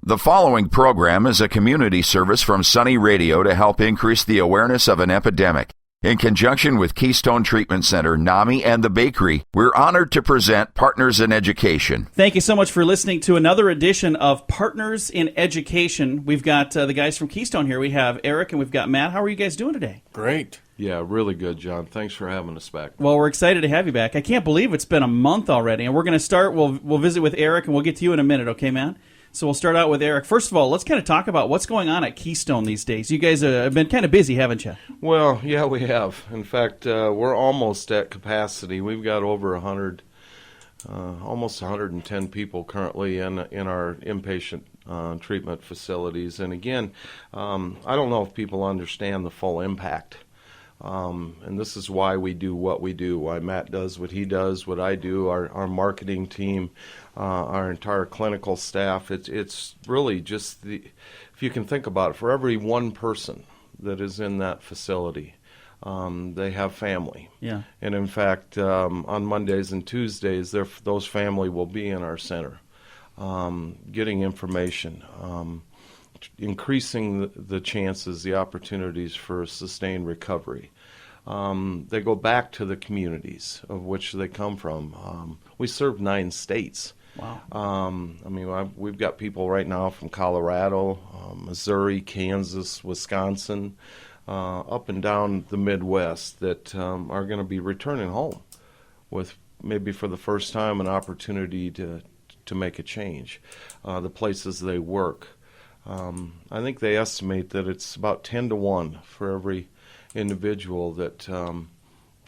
The following program is a community service from Sunny Radio to help increase the awareness of an epidemic. In conjunction with Keystone Treatment Center, NAMI, and the Bakery, we're honored to present Partners in Education. Thank you so much for listening to another edition of Partners in Education. We've got the guys from Keystone here. We have Eric and we've got Matt. How are you guys doing today? Great. Yeah, really good, John. Thanks for having us back. Well, we're excited to have you back. I can't believe it's been a month already, and we're going to start. We'll visit with Eric, and we'll get to you in a minute, okay, Matt? So we'll start out with Eric. First of all, let's kind of talk about what's going on at Keystone these days. You guys have been kind of busy, haven't you? Well, yeah, we have. In fact, we're almost at capacity. We've got over 100, almost 110 people currently in our inpatient treatment facilities. And again, I don't know if people understand the full impact. And this is why we do what we do, why Matt does what he does, what I do, our marketing team, our entire clinical staff. It's really just if you can think about it, for every one person that is in that facility, they have family. Yeah. And in fact, on Mondays and Tuesdays, those family will be in our center, getting information, increasing the chances, the opportunities for sustained recovery. They go back to the communities of which they come from. We serve 9 states. Wow. We've got people right now from Colorado, Missouri, Kansas, Wisconsin, up and down the Midwest that are going to be returning home with maybe for the first time an opportunity to make a change. The places they work. I think they estimate that it's about 10 to 1 for every individual that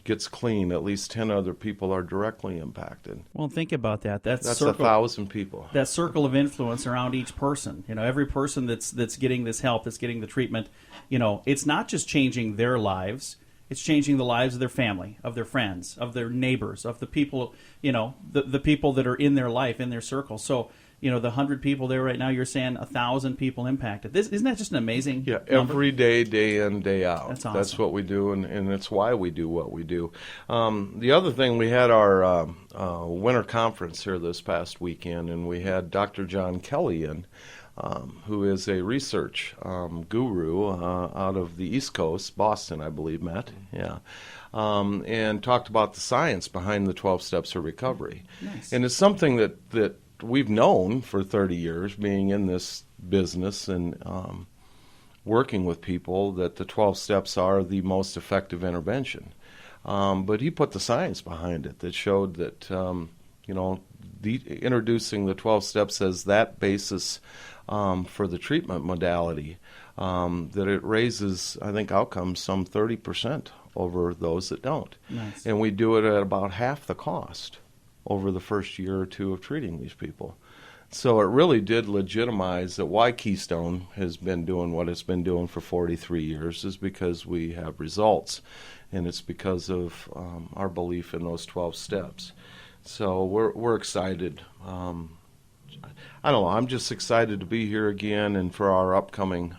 gets clean. At least 10 other people are directly impacted. Well, think about that. That's 1,000 people. That circle of influence around each person. You know, every person that's getting this help, that's getting the treatment, you know, it's not just changing their lives. It's changing the lives of their family, of their friends, of their neighbors, of the people, you know, the people that are in their life, in their circle. So, you know, the 100 people there right now, you're saying 1,000 people impacted. Isn't that just an amazing number? Every day, day in, day out. That's awesome. That's what we do, and it's why we do what we do. The other thing, we had our winter conference here this past weekend, and we had Dr. John Kelly in, who is a research guru out of the East Coast, Boston, I believe, Matt. Yeah. And talked about the science behind the 12 steps of recovery. Nice. And it's something that we've known for 30 years, being in this business and working with people, that the 12 steps are the most effective intervention. But he put the science behind it that showed that, introducing the 12 steps as that basis for the treatment modality, that it raises, I think, outcomes some 30% over those that don't. Nice. And we do it at about half the cost over the first year or two of treating these people. So it really did legitimize that why Keystone has been doing what it's been doing for 43 years is because we have results, and it's because of our belief in those 12 steps. So we're excited. I don't know, I'm just excited to be here again and for our upcoming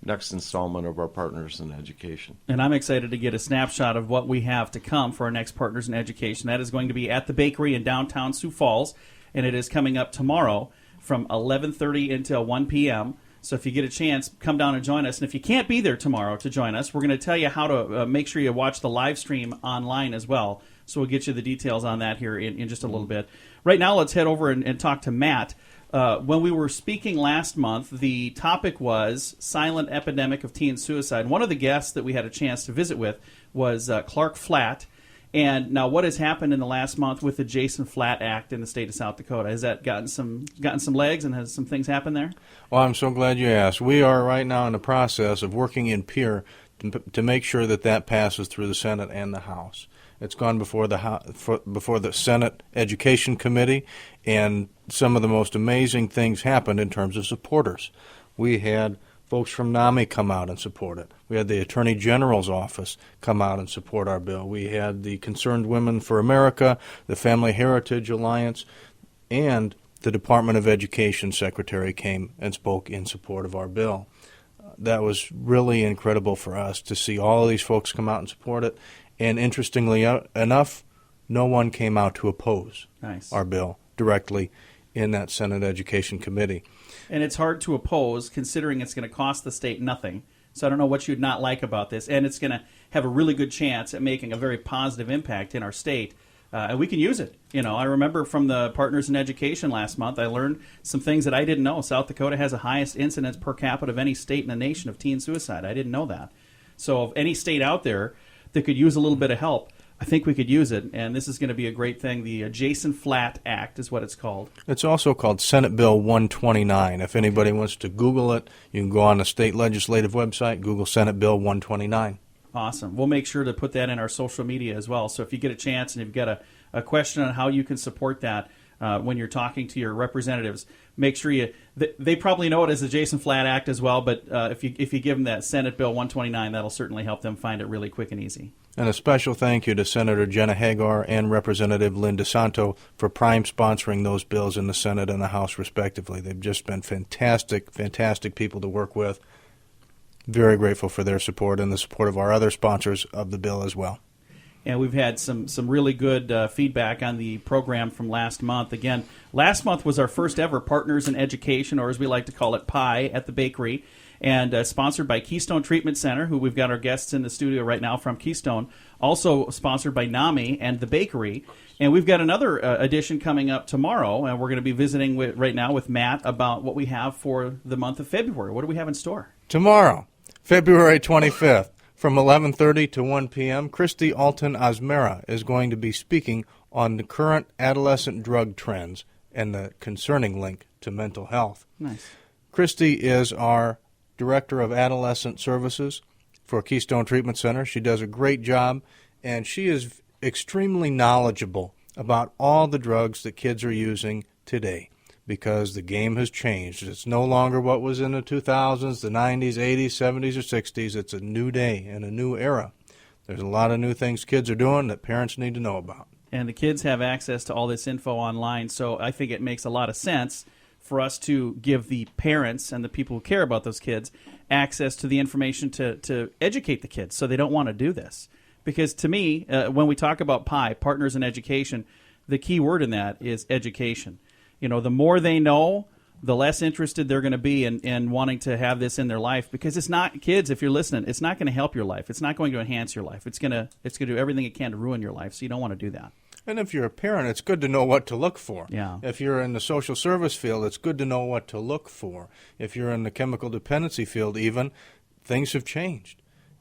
next installment of our Partners in Education. And I'm excited to get a snapshot of what we have to come for our next Partners in Education. That is going to be at the Bakery in downtown Sioux Falls, and it is coming up tomorrow from 11:30 until 1 p.m. So if you get a chance, come down and join us. And if you can't be there tomorrow to join us, we're going to tell you how to make sure you watch the live stream online as well. So we'll get you the details on that here in just a little bit. Right now, let's head over and talk to Matt. When we were speaking last month, the topic was silent epidemic of teen suicide. One of the guests that we had a chance to visit with was Clark Flatt. And now, what has happened in the last month with the Jason Flatt Act in the state of South Dakota? Has that gotten some legs, and has some things happened there? Well, I'm so glad you asked. We are right now in the process of working in peer to make sure that passes through the Senate and the House. It's gone before the Senate Education Committee, and some of the most amazing things happened in terms of supporters. We had folks from NAMI come out and support it. We had the Attorney General's office come out and support our bill. We had the Concerned Women for America, the Family Heritage Alliance, and the Department of Education Secretary came and spoke in support of our bill. That was really incredible for us to see all of these folks come out and support it. And interestingly enough, no one came out to oppose our bill directly in that Senate Education Committee. And it's hard to oppose, considering it's going to cost the state nothing. So I don't know what you'd not like about this. And it's going to have a really good chance at making a very positive impact in our state. And we can use it. I remember from the Partners in Education last month, I learned some things that I didn't know. South Dakota has the highest incidence per capita of any state in the nation of teen suicide. I didn't know that. So if any state out there that could use a little bit of help, I think we could use it, and this is going to be a great thing. The Jason Flatt Act is what it's called. It's also called Senate Bill 129. If anybody wants to Google it, you can go on the state legislative website, Google Senate Bill 129. Awesome. We'll make sure to put that in our social media as well. So if you get a chance and you've got a question on how you can support that when you're talking to your representatives, make sure they probably know it as the Jason Flatt Act as well, but if you give them that Senate Bill 129, that'll certainly help them find it really quick and easy. And a special thank you to Senator Jenna Hagar and Representative Lynn DeSanto for prime sponsoring those bills in the Senate and the House, respectively. They've just been fantastic, fantastic people to work with. Very grateful for their support and the support of our other sponsors of the bill as well. And we've had some really good feedback on the program from last month. Again, last month was our first ever Partners in Education, or as we like to call it, PIE, at the bakery, and sponsored by Keystone Treatment Center, who we've got our guests in the studio right now from Keystone, also sponsored by NAMI and the bakery. And we've got another edition coming up tomorrow, and we're going to be visiting right now with Matt about what we have for the month of February. What do we have in store? Tomorrow, February 25th. From 11:30 to 1 p.m., Christy Alton Asmera is going to be speaking on the current adolescent drug trends and the concerning link to mental health. Nice. Christy is our Director of Adolescent Services for Keystone Treatment Center. She does a great job, and she is extremely knowledgeable about all the drugs that kids are using today, because the game has changed. It's no longer what was in the 2000s, the 90s, 80s, 70s, or 60s. It's a new day and a new era. There's a lot of new things kids are doing that parents need to know about. And the kids have access to all this info online, so I think it makes a lot of sense for us to give the parents and the people who care about those kids access to the information to educate the kids so they don't want to do this. Because to me, when we talk about PIE, Partners in Education, the key word in that is education. The more they know, the less interested they're going to be in wanting to have this in their life, because it's not, kids, if you're listening, it's not going to help your life. It's not going to enhance your life. It's going to do everything it can to ruin your life, so you don't want to do that. And if you're a parent, it's good to know what to look for. Yeah. If you're in the social service field, it's good to know what to look for. If you're in the chemical dependency field even, things have changed.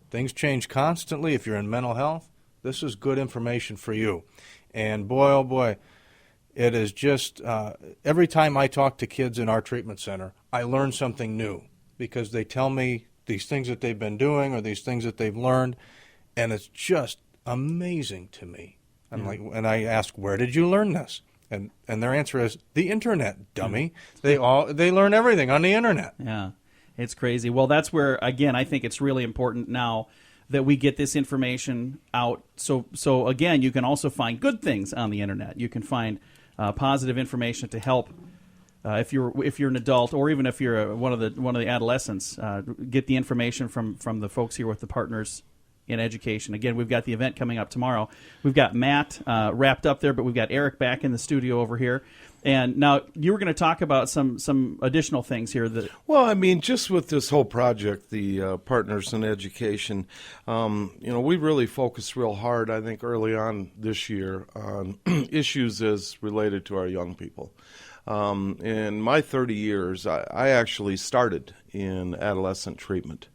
Things change constantly. If you're in mental health, this is good information for you. And boy, oh boy, it is just, every time I talk to kids in our treatment center, I learn something new, because they tell me these things that they've been doing or these things that they've learned, and it's just amazing to me. And I ask, where did you learn this? And their answer is, the internet, dummy. They learn everything on the internet. Yeah, it's crazy. Well, that's where, again, I think it's really important now that we get this information out. So again, you can also find good things on the internet. You can find positive information to help if you're an adult, or even if you're one of the adolescents. Get the information from the folks here with the Partners in Education. Again, we've got the event coming up tomorrow. We've got Matt wrapped up there, but we've got Eric back in the studio over here. And now you were going to talk about some additional things here. Well, I mean, just with this whole project, the Partners in Education, we really focused real hard, I think, early on this year on issues as related to our young people. In my 30 years, I actually started in adolescent treatment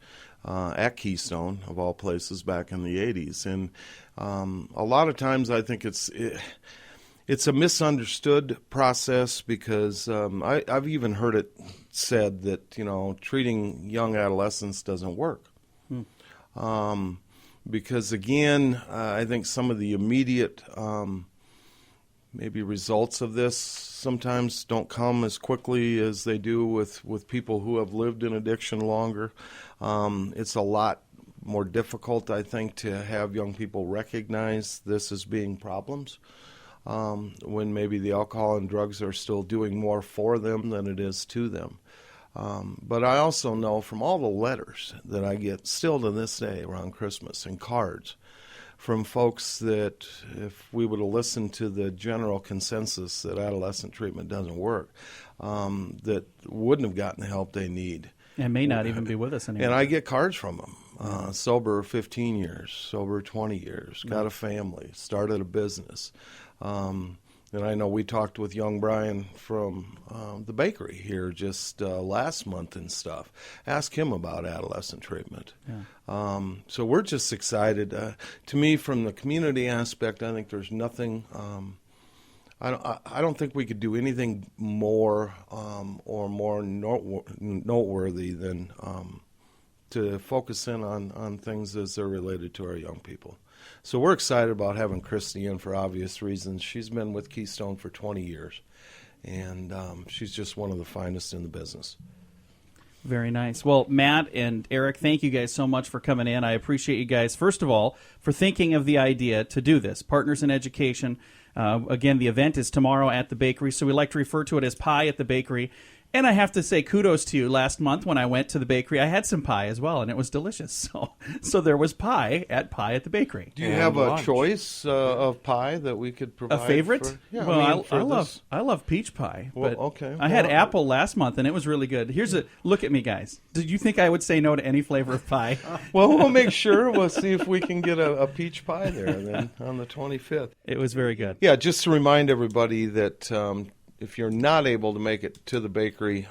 at Keystone, of all places, back in the 80s. And a lot of times I think it's a misunderstood process, because I've even heard it said that, treating young adolescents doesn't work. Because, again, I think some of the immediate maybe results of this sometimes don't come as quickly as they do with people who have lived in addiction longer. It's a lot more difficult, I think, to have young people recognize this as being problems, when maybe the alcohol and drugs are still doing more for them than it is to them. But I also know from all the letters that I get still to this day around Christmas, and cards from folks, that if we would have listened to the general consensus that adolescent treatment doesn't work, that wouldn't have gotten the help they need. And may not even be with us anymore. And I get cards from them. Sober 15 years, sober 20 years, got a family, started a business. And I know we talked with young Brian from the bakery here just last month and stuff. Ask him about adolescent treatment. Yeah. So we're just excited. To me, from the community aspect, I think there's nothing. I don't think we could do anything more or more noteworthy than to focus in on things as they're related to our young people. So we're excited about having Christy in for obvious reasons. She's been with Keystone for 20 years, and she's just one of the finest in the business. Very nice. Well, Matt and Eric, thank you guys so much for coming in. I appreciate you guys, first of all, for thinking of the idea to do this. Partners in Education. Again, the event is tomorrow at the bakery, so we like to refer to it as Pie at the Bakery. And I have to say kudos to you. Last month when I went to the bakery, I had some pie as well, and it was delicious. So there was pie at the Bakery. Do you have a choice of pie that we could provide? A favorite? Yeah, well, I love peach pie. Well, but okay. I had apple last month, and it was really good. Look at me, guys. Did you think I would say no to any flavor of pie? Well, we'll make sure. We'll see if we can get a peach pie there then on the 25th. It was very good. Yeah, just to remind everybody that if you're not able to make it to the bakery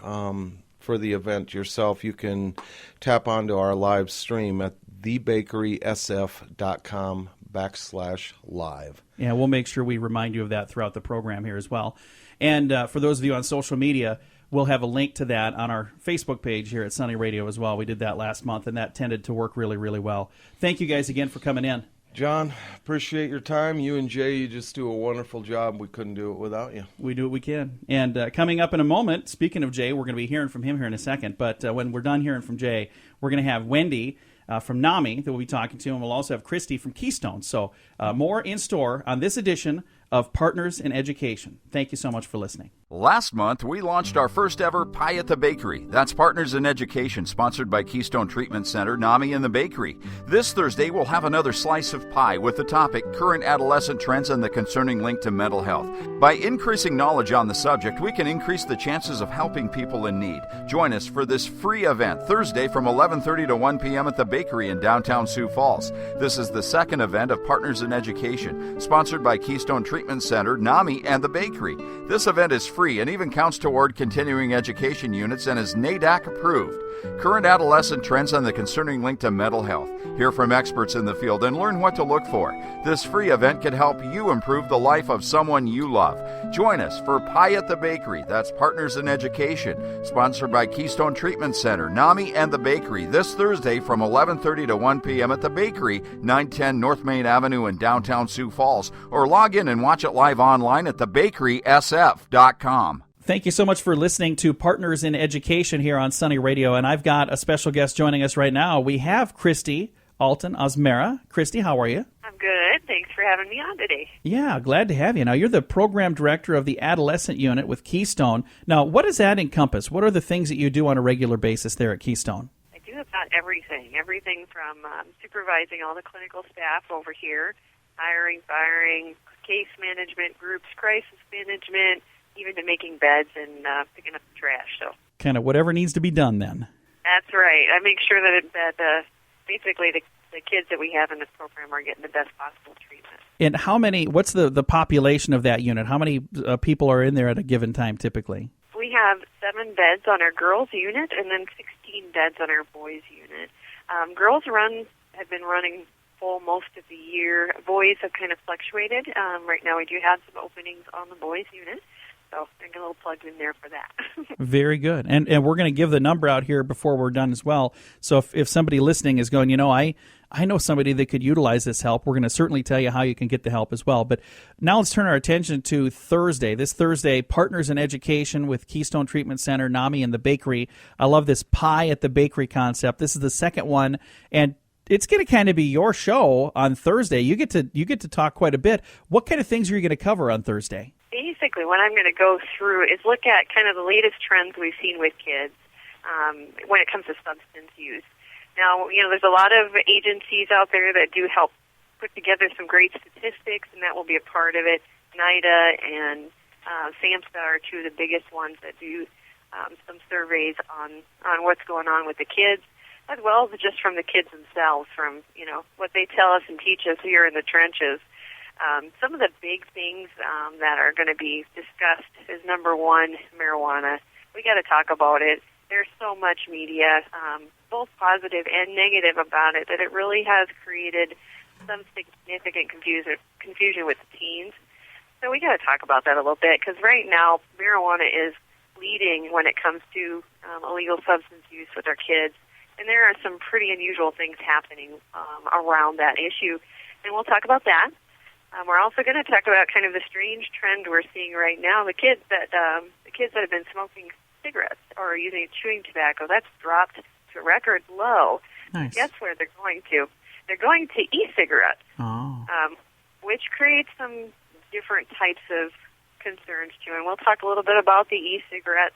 for the event yourself, you can tap onto our live stream at thebakerysf.com/live. Yeah, we'll make sure we remind you of that throughout the program here as well. And for those of you on social media, we'll have a link to that on our Facebook page here at Sunny Radio as well. We did that last month, and that tended to work really, really well. Thank you guys again for coming in. John, appreciate your time. You and Jay, you just do a wonderful job. We couldn't do it without you. We do what we can. And coming up in a moment, speaking of Jay, we're going to be hearing from him here in a second. But when we're done hearing from Jay, we're going to have Wendy from NAMI that we'll be talking to, and we'll also have Christy from Keystone. So more in store on this edition of Partners in Education. Thank you so much for listening. Last month, we launched our first ever Pie at the Bakery. That's Partners in Education, sponsored by Keystone Treatment Center, NAMI, and the Bakery. This Thursday, we'll have another slice of pie with the topic, Current Adolescent Trends and the Concerning Link to Mental Health. By increasing knowledge on the subject, we can increase the chances of helping people in need. Join us for this free event, Thursday from 11:30 to 1 p.m. at the Bakery in downtown Sioux Falls. This is the second event of Partners in Education, sponsored by Keystone Treatment Center, NAMI, and the Bakery. This event is free and even counts toward continuing education units and is NADAC approved. Current adolescent trends and the concerning link to mental health. Hear from experts in the field and learn what to look for. This free event can help you improve the life of someone you love. Join us for Pie at the Bakery. That's Partners in Education, sponsored by Keystone Treatment Center, NAMI, and the Bakery. This Thursday from 11:30 to 1 p.m. at the Bakery, 910 North Main Avenue in downtown Sioux Falls. Or log in and watch it live online at thebakerysf.com. Thank you so much for listening to Partners in Education here on Sunny Radio. And I've got a special guest joining us right now. We have Christy Alton-Osmera. Christy, how are you? I'm good. Thanks for having me on today. Yeah, glad to have you. Now, you're the program director of the Adolescent Unit with Keystone. Now, what does that encompass? What are the things that you do on a regular basis there at Keystone? I do about everything from supervising all the clinical staff over here, hiring, firing, case management, groups, crisis management, even to making beds and picking up the trash. So kind of whatever needs to be done then. That's right. I make sure that basically the kids that we have in this program are getting the best possible treatment. And what's the population of that unit? How many people are in there at a given time typically? We have 7 beds on our girls' unit and then 16 beds on our boys' unit. Girls have been running full most of the year. Boys have kind of fluctuated. Right now we do have some openings on the boys' unit. So I get a little plugged in there for that. Very good. And we're going to give the number out here before we're done as well. So if somebody listening is going, I know somebody that could utilize this help, we're going to certainly tell you how you can get the help as well. But now let's turn our attention to Thursday. This Thursday, Partners in Education with Keystone Treatment Center, NAMI, and the Bakery. I love this Pie at the Bakery concept. This is the second one, and it's going to kind of be your show on Thursday. You get to talk quite a bit. What kind of things are you going to cover on Thursday? Basically, what I'm going to go through is look at kind of the latest trends we've seen with kids when it comes to substance use. Now, there's a lot of agencies out there that do help put together some great statistics, and that will be a part of it. NIDA and SAMHSA are two of the biggest ones that do some surveys on what's going on with the kids, as well as just from the kids themselves, from what they tell us and teach us here in the trenches. Some of the big things that are going to be discussed is, number one, marijuana. We got to talk about it. There's so much media, both positive and negative about it, that it really has created some significant confusion with the teens. So we got to talk about that a little bit, because right now marijuana is leading when it comes to illegal substance use with our kids, and there are some pretty unusual things happening around that issue, and we'll talk about that. We're also going to talk about kind of the strange trend we're seeing right now. The kids that have been smoking cigarettes or using chewing tobacco, that's dropped to a record low. Nice. Guess where they're going to? They're going to e-cigarettes, which creates some different types of concerns too. And we'll talk a little bit about the e-cigarettes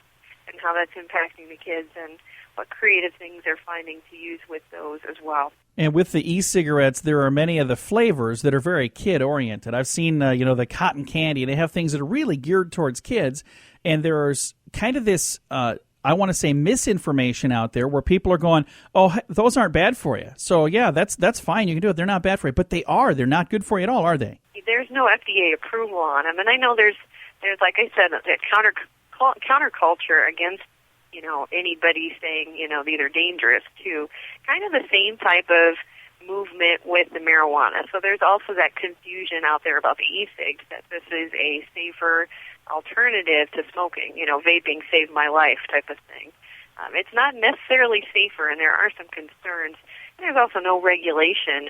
and how that's impacting the kids and what creative things they're finding to use with those as well. And with the e-cigarettes, there are many of the flavors that are very kid-oriented. I've seen, the cotton candy. They have things that are really geared towards kids. And there's kind of this, I want to say, misinformation out there where people are going, oh, those aren't bad for you. So, yeah, that's fine. You can do it. They're not bad for you. But they are. They're not good for you at all, are they? There's no FDA approval on them. And I know there's like I said, a counterculture against anybody saying, these are dangerous too. Kind of the same type of movement with the marijuana. So there's also that confusion out there about the e-cigs, that this is a safer alternative to smoking. Vaping saved my life type of thing. It's not necessarily safer, and there are some concerns. And there's also no regulation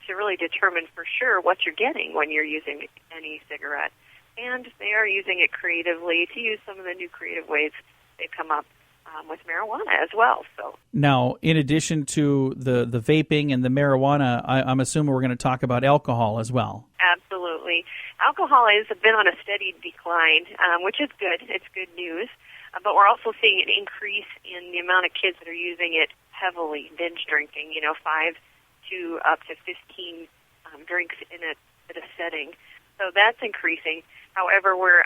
to really determine for sure what you're getting when you're using an e-cigarette. And they are using it creatively to use some of the new creative ways they've come up with marijuana as well. So now, in addition to the vaping and the marijuana, I'm assuming we're going to talk about alcohol as well. Absolutely. Alcohol has been on a steady decline, which is good. It's good news. But we're also seeing an increase in the amount of kids that are using it heavily, binge drinking, 5 to up to 15 drinks in at a setting. So that's increasing. However, we're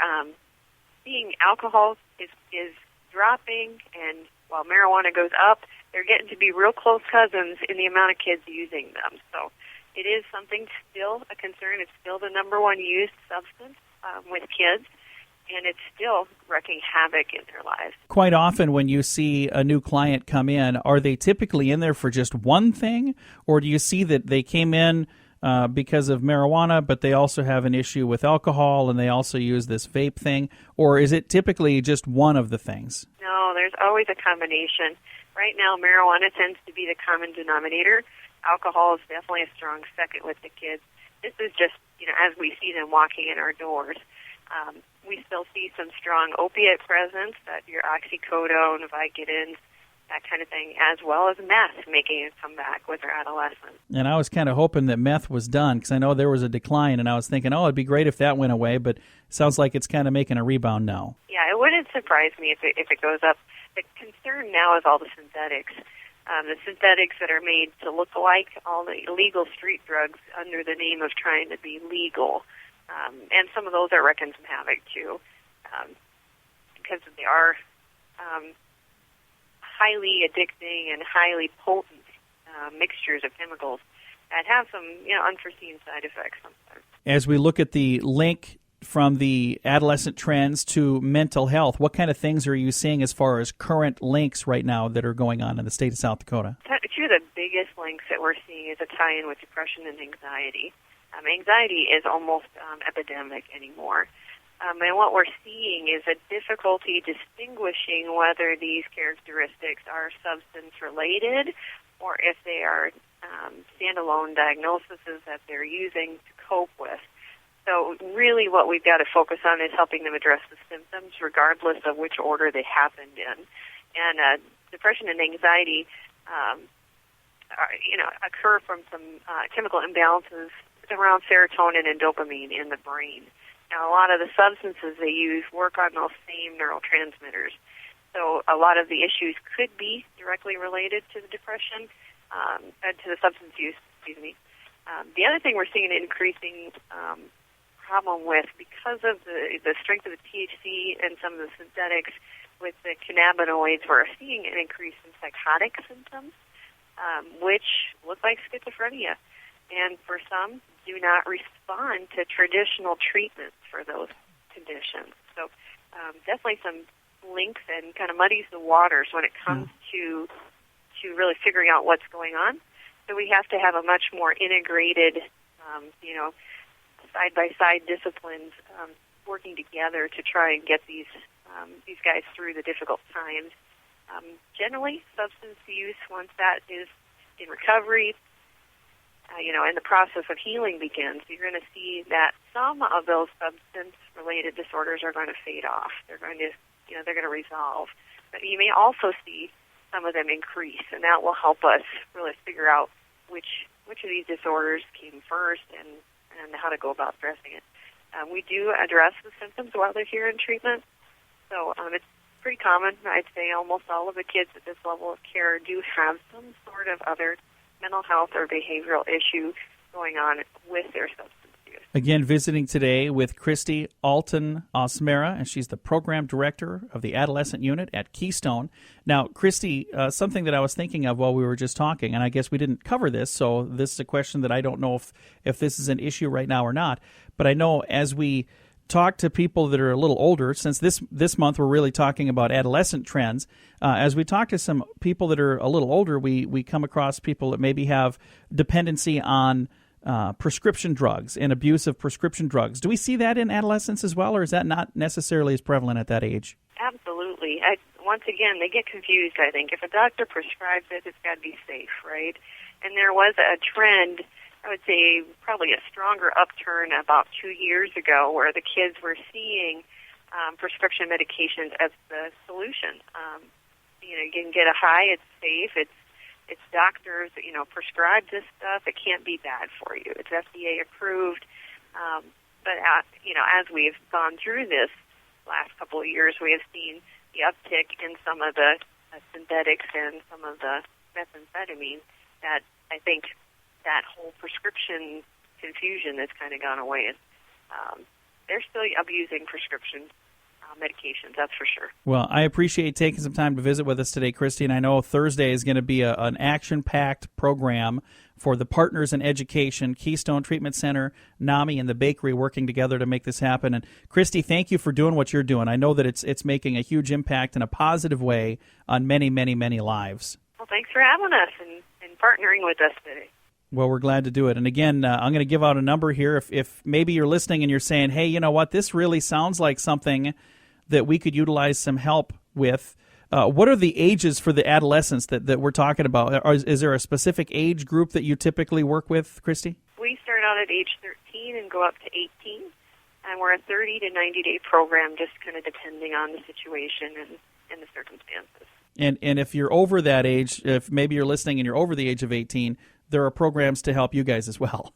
seeing alcohol is dropping, and while marijuana goes up, they're getting to be real close cousins in the amount of kids using them. So it is something still a concern. It's still the number one used substance with kids, and it's still wreaking havoc in their lives. Quite often when you see a new client come in, are they typically in there for just one thing, or do you see that they came in because of marijuana, but they also have an issue with alcohol and they also use this vape thing? Or is it typically just one of the things? No, there's always a combination. Right now, marijuana tends to be the common denominator. Alcohol is definitely a strong second with the kids. This is just, as we see them walking in our doors. We still see some strong opiate presence, that your oxycodone, Vicodin, that kind of thing, as well as meth making a comeback with our adolescents. And I was kind of hoping that meth was done, because I know there was a decline, and I was thinking, it'd be great if that went away, but it sounds like it's kind of making a rebound now. Yeah, it wouldn't surprise me if it goes up. The concern now is all the synthetics. The synthetics that are made to look like all the illegal street drugs under the name of trying to be legal. And some of those are wreaking some havoc, too, because they are highly addicting and highly potent mixtures of chemicals that have some unforeseen side effects sometimes. As we look at the link from the adolescent trends to mental health, what kind of things are you seeing as far as current links right now that are going on in the state of South Dakota? Two of the biggest links that we're seeing is a tie-in with depression and anxiety. Anxiety is almost epidemic anymore. And what we're seeing is a difficulty distinguishing whether these characteristics are substance-related or if they are standalone diagnoses that they're using to cope with. So really what we've got to focus on is helping them address the symptoms regardless of which order they happened in. And depression and anxiety occur from some chemical imbalances around serotonin and dopamine in the brain. Now, a lot of the substances they use work on those same neurotransmitters. So a lot of the issues could be directly related to the depression, to the substance use, The other thing we're seeing an increasing problem with, because of the strength of the THC and some of the synthetics with the cannabinoids, we're seeing an increase in psychotic symptoms, which look like schizophrenia. And for some, do not respond to traditional treatments for those conditions. So definitely some links, and kind of muddies the waters when it comes to really figuring out what's going on. So we have to have a much more integrated, side-by-side disciplines working together to try and get these guys through the difficult times. Generally, substance use, once that is in recovery, and the process of healing begins, you're going to see that some of those substance-related disorders are going to fade off. They're going to resolve. But you may also see some of them increase, and that will help us really figure out which of these disorders came first and how to go about addressing it. We do address the symptoms while they're here in treatment, so it's pretty common. I'd say almost all of the kids at this level of care do have some sort of other mental health or behavioral issue going on with their substance use. Again, visiting today with Christy Alton-Osmera, and she's the program director of the Adolescent Unit at Keystone. Now, Christy, something that I was thinking of while we were just talking, and I guess we didn't cover this, so this is a question that I don't know if this is an issue right now or not, but I know as we talk to people that are a little older, since this month we're really talking about adolescent trends, as we talk to some people that are a little older, we come across people that maybe have dependency on prescription drugs and abuse of prescription drugs. Do we see that in adolescents as well, or is that not necessarily as prevalent at that age? Absolutely. Once again, they get confused, I think. If a doctor prescribes it, it's got to be safe, right? And there was a trend, I would say probably a stronger upturn about 2 years ago, where the kids were seeing prescription medications as the solution. You can get a high, it's safe, it's doctors, prescribe this stuff, it can't be bad for you. It's FDA approved. But as we've gone through this last couple of years, we have seen the uptick in some of the synthetics and some of the methamphetamine that I think that whole prescription confusion has kind of gone away. They're still abusing prescription medications, that's for sure. Well, I appreciate taking some time to visit with us today, Christy, and I know Thursday is going to be an action-packed program for the Partners in Education, Keystone Treatment Center, NAMI, and the Bakery working together to make this happen. And Christy, thank you for doing what you're doing. I know that it's making a huge impact in a positive way on many, many, many lives. Well, thanks for having us and partnering with us today. Well, we're glad to do it. And again, I'm going to give out a number here. If maybe you're listening and you're saying, hey, you know what, this really sounds like something that we could utilize some help with. What are the ages for the adolescents that we're talking about? Is there a specific age group that you typically work with, Christy? We start out at age 13 and go up to 18, and we're a 30 to 90-day program, just kind of depending on the situation and the circumstances. And if you're over that age, if maybe you're listening and you're over the age of 18, there are programs to help you guys as well.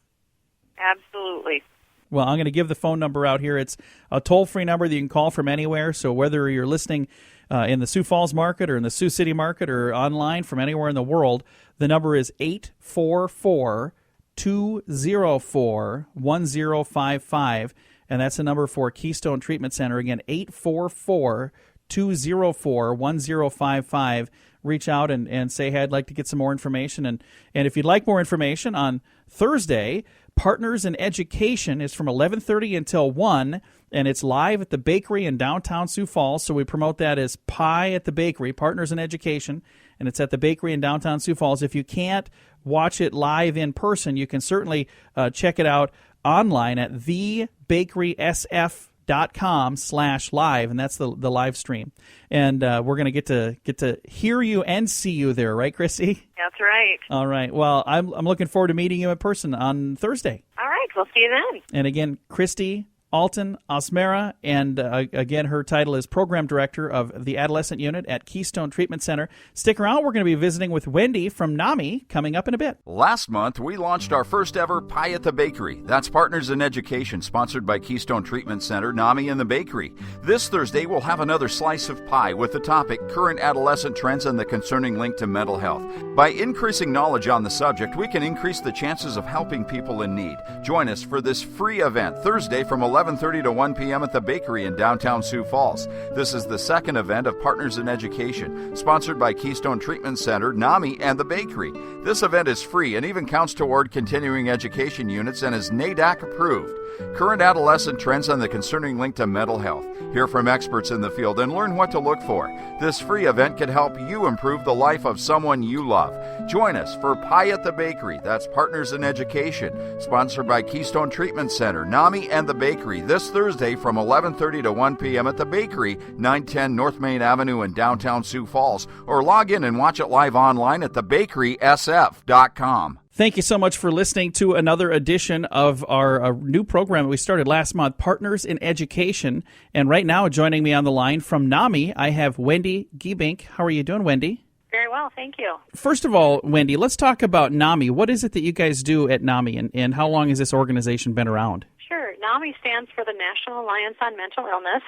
Absolutely. Well, I'm going to give the phone number out here. It's a toll-free number that you can call from anywhere. So whether you're listening in the Sioux Falls market or in the Sioux City market or online from anywhere in the world, the number is 844-204-1055, and that's the number for Keystone Treatment Center. Again, 844-204-1055. Reach out and say, hey, I'd like to get some more information. And if you'd like more information, on Thursday, Partners in Education is from 11:30 until 1, and it's live at the Bakery in downtown Sioux Falls. So we promote that as Pie at the Bakery, Partners in Education, and it's at the Bakery in downtown Sioux Falls. If you can't watch it live in person, you can certainly check it out online at thebakerysf.com/live, and that's the live stream. And we're going to get to hear you and see you there, right, Chrissy? That's right. All right. Well, I'm looking forward to meeting you in person on Thursday. All right. We'll see you then. And again, Christy Alton Osmera, and again, her title is Program Director of the Adolescent Unit at Keystone Treatment Center. Stick around. We're going to be visiting with Wendy from NAMI coming up in a bit. Last month, we launched our first ever Pie at the Bakery. That's Partners in Education, sponsored by Keystone Treatment Center, NAMI, and the Bakery. This Thursday, we'll have another slice of pie with the topic Current Adolescent Trends and the Concerning Link to Mental Health. By increasing knowledge on the subject, we can increase the chances of helping people in need. Join us for this free event Thursday from 11:30 to 1 p.m. at the Bakery in downtown Sioux Falls. This is the second event of Partners in Education, sponsored by Keystone Treatment Center, NAMI, and the Bakery. This event is free and even counts toward continuing education units and is NADAC approved. Current Adolescent Trends and the Concerning Link to Mental Health. Hear from experts in the field and learn what to look for. This free event can help you improve the life of someone you love. Join us for Pie at the Bakery. That's Partners in Education, sponsored by Keystone Treatment Center, NAMI, and the Bakery. This Thursday from 11:30 to 1 p.m. at the Bakery, 910 North Main Avenue in downtown Sioux Falls. Or log in and watch it live online at thebakerysf.com. Thank you so much for listening to another edition of our new program we started last month, Partners in Education. And right now, joining me on the line from NAMI, I have Wendy Giebink. How are you doing, Wendy? Very well, thank you. First of all, Wendy, let's talk about NAMI. What is it that you guys do at NAMI, and how long has this organization been around? Sure. NAMI stands for the National Alliance on Mental Illness.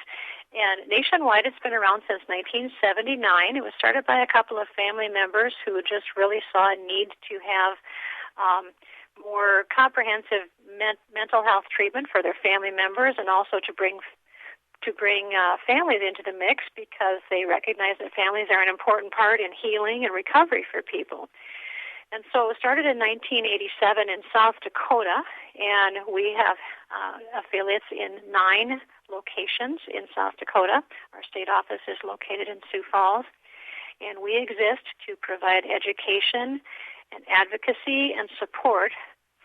And nationwide, it's been around since 1979. It was started by a couple of family members who just really saw a need to have more comprehensive mental health treatment for their family members, and also to bring families into the mix, because they recognize that families are an important part in healing and recovery for people. And so it started in 1987 in South Dakota, and we have affiliates in 9 locations in South Dakota. Our state office is located in Sioux Falls, and we exist to provide education and advocacy and support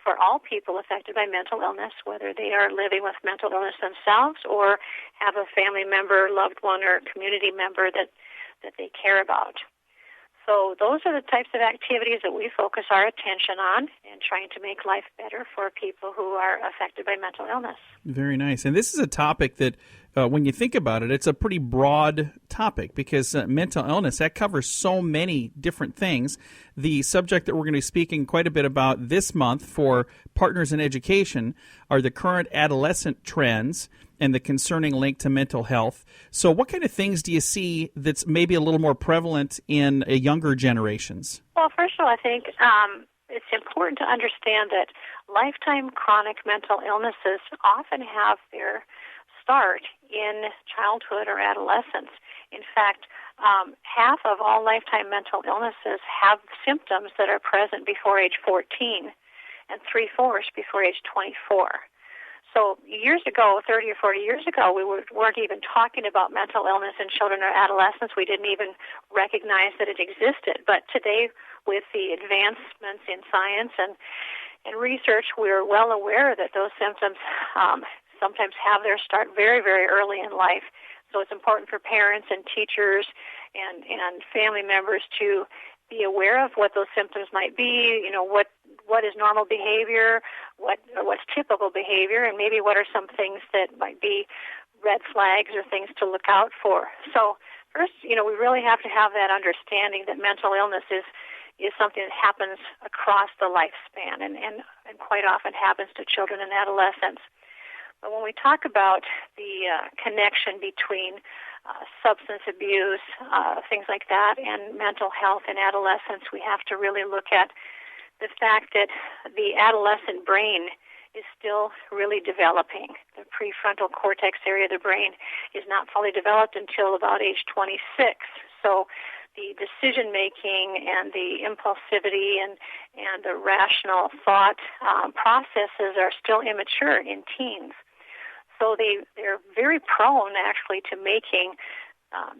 for all people affected by mental illness, whether they are living with mental illness themselves or have a family member, loved one, or community member that they care about. So those are the types of activities that we focus our attention on, and trying to make life better for people who are affected by mental illness. Very nice. And this is a topic that, when you think about it, it's a pretty broad topic, because mental illness, that covers so many different things. The subject that we're going to be speaking quite a bit about this month for Partners in Education are the current adolescent trends and the concerning link to mental health. So what kind of things do you see that's maybe a little more prevalent in younger generations? Well, first of all, I think it's important to understand that lifetime chronic mental illnesses often have their start in childhood or adolescence. In fact, half of all lifetime mental illnesses have symptoms that are present before age 14, and 3/4 before age 24. So years ago, 30 or 40 years ago, we weren't even talking about mental illness in children or adolescents. We didn't even recognize that it existed. But today, with the advancements in science and research, we're well aware that those symptoms sometimes have their start very, very early in life. So it's important for parents and teachers and family members to be aware of what those symptoms might be, what is normal behavior, what's typical behavior, and maybe what are some things that might be red flags or things to look out for. So first, we really have to have that understanding that mental illness is something that happens across the lifespan, and quite often happens to children and adolescents. But when we talk about the connection between substance abuse, things like that, and mental health in adolescence, we have to really look at the fact that the adolescent brain is still really developing. The prefrontal cortex area of the brain is not fully developed until about age 26. So the decision-making and the impulsivity and the rational thought processes are still immature in teens. So they're very prone, actually, to making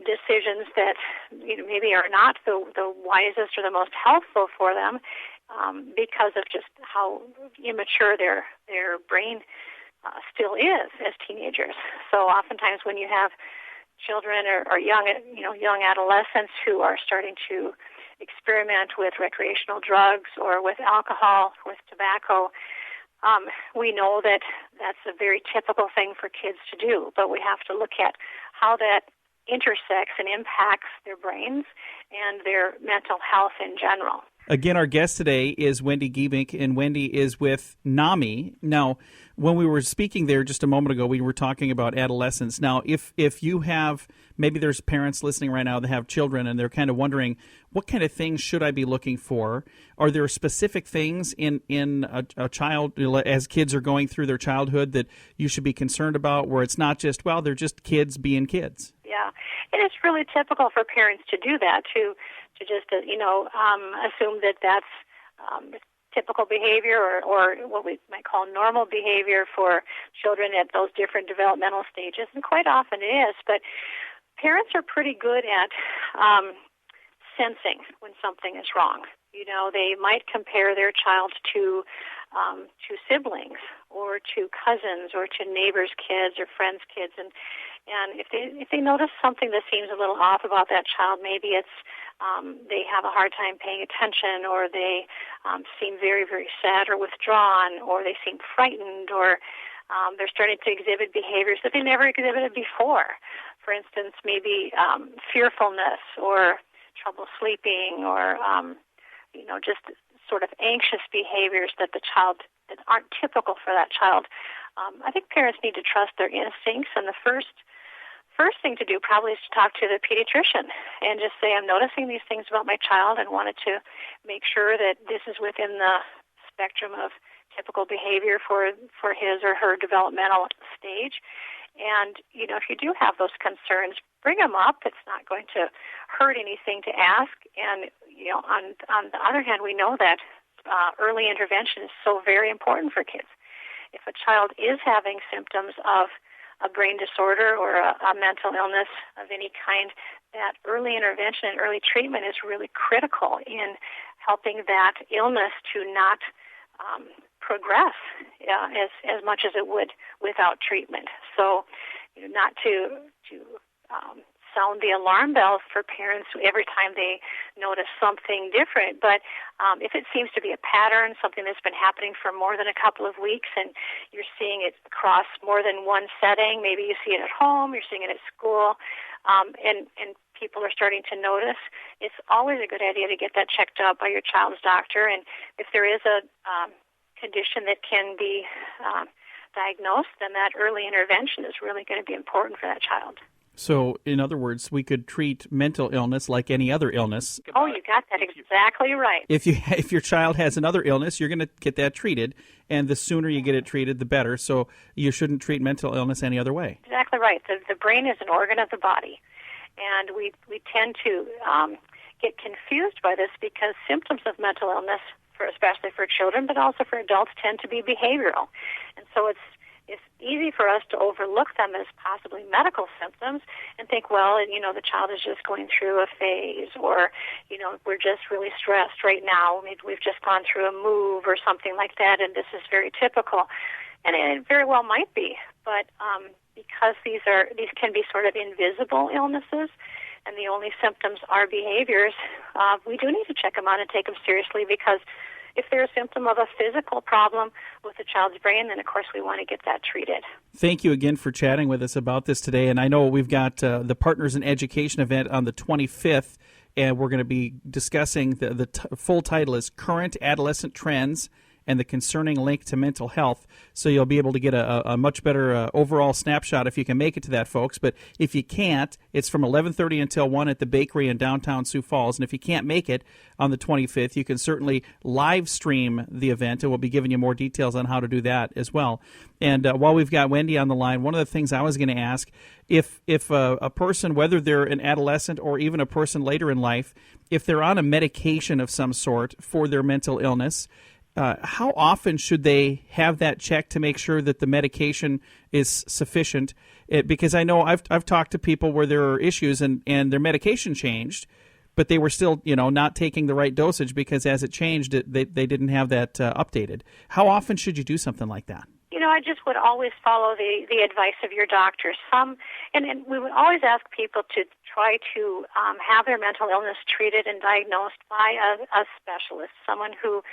decisions that maybe are not the wisest or the most helpful for them, because of just how immature their brain still is as teenagers. So oftentimes when you have children or young adolescents who are starting to experiment with recreational drugs or with alcohol, with tobacco, we know that that's a very typical thing for kids to do, but we have to look at how that intersects and impacts their brains and their mental health in general. Again, our guest today is Wendy Giebink, and Wendy is with NAMI. Now, when we were speaking there just a moment ago, we were talking about adolescence. Now, if you have, maybe there's parents listening right now that have children, and they're kind of wondering, what kind of things should I be looking for? Are there specific things in a child, as kids are going through their childhood, that you should be concerned about, where it's not just, well, they're just kids being kids? Yeah, and it's really typical for parents to do that, to just, assume that that's typical behavior or what we might call normal behavior for children at those different developmental stages, and quite often it is. But parents are pretty good at sensing when something is wrong. They might compare their child to siblings or to cousins or to neighbors' kids or friends' kids, and if they notice something that seems a little off about that child, maybe it's they have a hard time paying attention, or they seem very, very sad or withdrawn, or they seem frightened, or they're starting to exhibit behaviors that they never exhibited before. For instance, maybe fearfulness or trouble sleeping, or just sort of anxious behaviors that aren't typical for that child. I think parents need to trust their instincts, and the first thing to do probably is to talk to the pediatrician and just say, I'm noticing these things about my child and wanted to make sure that this is within the spectrum of typical behavior for his or her developmental stage. And, if you do have those concerns, bring them up. It's not going to hurt anything to ask. And, on the other hand, we know that early intervention is so very important for kids. If a child is having symptoms of a brain disorder or a mental illness of any kind, that early intervention and early treatment is really critical in helping that illness to not progress as much as it would without treatment. So, not to sound the alarm bells for parents every time they notice something different, but if it seems to be a pattern, something that's been happening for more than a couple of weeks, and you're seeing it across more than one setting, maybe you see it at home, you're seeing it at school, and people are starting to notice, it's always a good idea to get that checked out by your child's doctor. And if there is a condition that can be diagnosed, then that early intervention is really going to be important for that child. So, in other words, we could treat mental illness like any other illness. Oh, you got that exactly right. If your child has another illness, you're going to get that treated, and the sooner you get it treated, the better. So you shouldn't treat mental illness any other way. Exactly right. The brain is an organ of the body, and we tend to get confused by this because symptoms of mental illness, especially for children, but also for adults, tend to be behavioral. And so it's easy for us to overlook them as possibly medical symptoms and think, well, the child is just going through a phase, or, we're just really stressed right now. Maybe we've just gone through a move or something like that, and this is very typical. And it very well might be, but because these can be sort of invisible illnesses, and the only symptoms are behaviors, we do need to check them out and take them seriously, because if they're a symptom of a physical problem with the child's brain, then, of course, we want to get that treated. Thank you again for chatting with us about this today. And I know we've got the Partners in Education event on the 25th, and we're going to be discussing the full title is Current Adolescent Trends and the Concerning Link to Mental Health. So you'll be able to get a much better overall snapshot if you can make it to that, folks. But if you can't, it's from 11:30 until 1 at the bakery in downtown Sioux Falls. And if you can't make it on the 25th, you can certainly live stream the event, and we'll be giving you more details on how to do that as well. And while we've got Wendy on the line, one of the things I was going to ask, if a person, whether they're an adolescent or even a person later in life, if they're on a medication of some sort for their mental illness, how often should they have that checked to make sure that the medication is sufficient? Because I know I've talked to people where there are issues and their medication changed, but they were still not taking the right dosage because as it changed, they didn't have that updated. How often should you do something like that? I just would always follow the advice of your doctor. And we would always ask people to try to have their mental illness treated and diagnosed by a specialist, someone who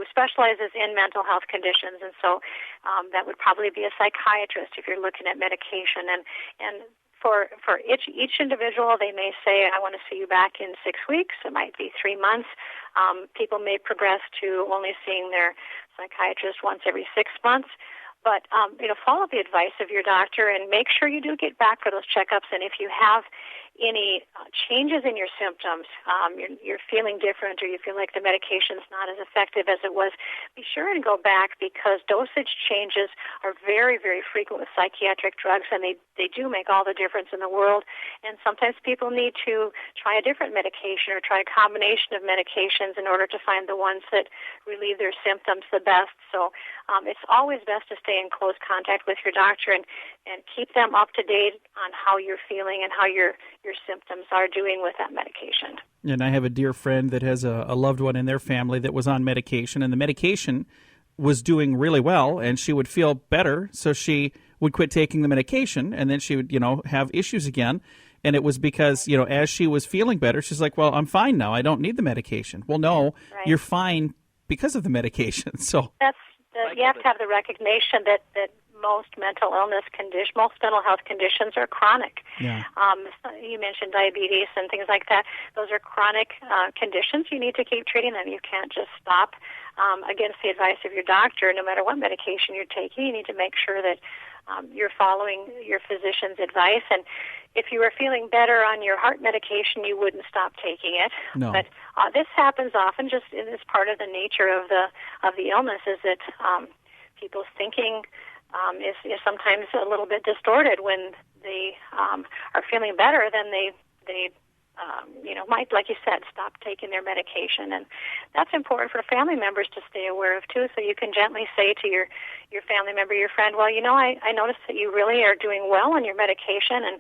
specializes in mental health conditions. And so that would probably be a psychiatrist if you're looking at medication. And for each individual, they may say, I want to see you back in 6 weeks. It might be 3 months. People may progress to only seeing their psychiatrist once every 6 months. But, follow the advice of your doctor and make sure you do get back for those checkups. And if you have any changes in your symptoms, you're feeling different or you feel like the medication's not as effective as it was, be sure and go back, because dosage changes are very, very frequent with psychiatric drugs, and they do make all the difference in the world. And sometimes people need to try a different medication or try a combination of medications in order to find the ones that relieve their symptoms the best. So it's always best to stay in close contact with your doctor and keep them up to date on how you're feeling and how your symptoms are doing with that medication. And I have a dear friend that has a loved one in their family that was on medication, and the medication was doing really well, and she would feel better, so she would quit taking the medication, and then she would, have issues again. And it was because, as she was feeling better, she's like, well, I'm fine now. I don't need the medication. Well, no, right. You're fine because of the medication. So you have to have the recognition that most mental health conditions are chronic. Yeah. You mentioned diabetes and things like that. Those are chronic conditions. You need to keep treating them. You can't just stop against the advice of your doctor. No matter what medication you're taking, you need to make sure that you're following your physician's advice. And if you were feeling better on your heart medication, you wouldn't stop taking it. No. But this happens often. Just it is part of the nature of the illness. Is that people's thinking is sometimes a little bit distorted when they are feeling better. Then they might, like you said, stop taking their medication. And that's important for family members to stay aware of, too, so you can gently say to your family member, your friend, well, I noticed that you really are doing well on your medication, and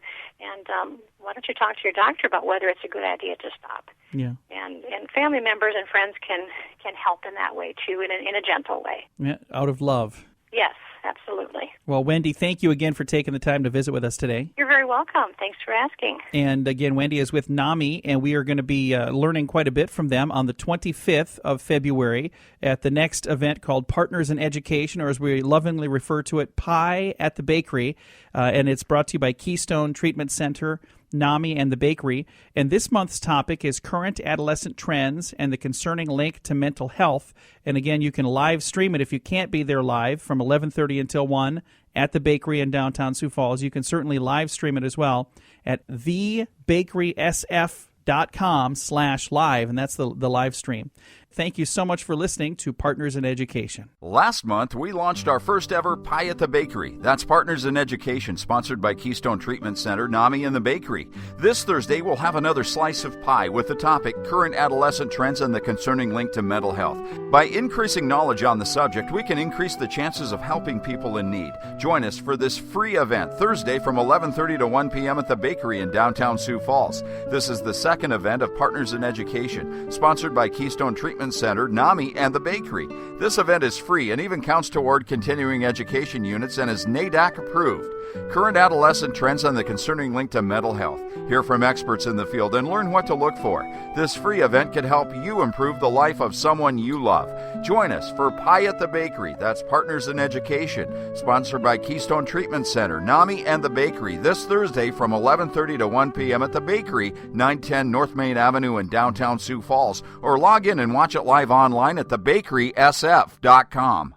why don't you talk to your doctor about whether it's a good idea to stop? Yeah. And family members and friends can help in that way, too, in a gentle way. Yeah, out of love. Yes, absolutely. Well, Wendy, thank you again for taking the time to visit with us today. You're very welcome. Thanks for asking. And again, Wendy is with NAMI, and we are going to be learning quite a bit from them on the 25th of February at the next event called Partners in Education, or as we lovingly refer to it, Pie at the Bakery. And it's brought to you by Keystone Treatment Center, NAMI, and the Bakery. And this month's topic is current adolescent trends and the concerning link to mental health. And again, you can live stream it if you can't be there live from 11:30 until 1 at the Bakery in downtown Sioux Falls. You can certainly live stream it as well at thebakerysf.com/live, and that's the live stream. Thank you so much for listening to Partners in Education. Last month, we launched our first ever Pie at the Bakery. That's Partners in Education, sponsored by Keystone Treatment Center, NAMI, and the Bakery. This Thursday, we'll have another slice of pie with the topic, Current Adolescent Trends and the Concerning Link to Mental Health. By increasing knowledge on the subject, we can increase the chances of helping people in need. Join us for this free event Thursday from 11:30 to 1 p.m. at the Bakery in downtown Sioux Falls. This is the second event of Partners in Education, sponsored by Keystone Treatment Center, NAMI, and the Bakery. This event is free and even counts toward continuing education units and is NADAC approved. Current adolescent trends and the concerning link to mental health. Hear from experts in the field and learn what to look for. This free event could help you improve the life of someone you love. Join us for Pie at the Bakery. That's Partners in Education, sponsored by Keystone Treatment Center, NAMI, and the Bakery, this Thursday from 11:30 to 1 p.m. at the Bakery, 910 North Main Avenue in downtown Sioux Falls, or log in and watch it live online at thebakerysf.com.